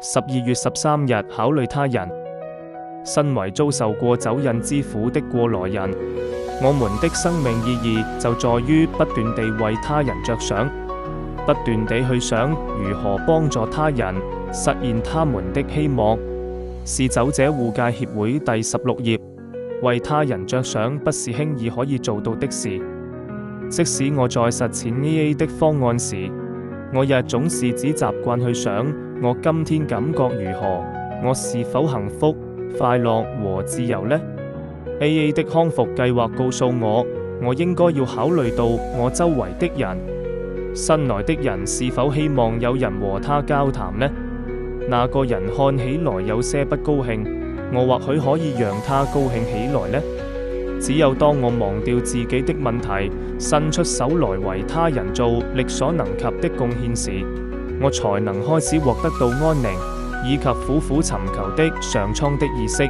12月13日，考慮他人。身為遭受過酒癮之苦的過來人，我們的生命意義就在於不斷地為他人着想，不斷地去想如何幫助他人，實現他們的希望。是酒者護戒協會第16頁。為他人着想不是輕易可以做到的事。即使我在實踐 AA 的方案時，我也總是只習慣去想我今天感覺如何，我是否幸福、快樂和自由呢？ AA 的康復計劃告訴我，我應該要考慮到我周圍的人。新來的人是否希望有人和他交談呢？那個人看起來有些不高興，我或許可以讓他高興起來呢？只有當我忘掉自己的問題，伸出手來為他人做力所能及的貢獻時，我才能開始獲得到安寧，以及苦苦尋求的上蒼的意識。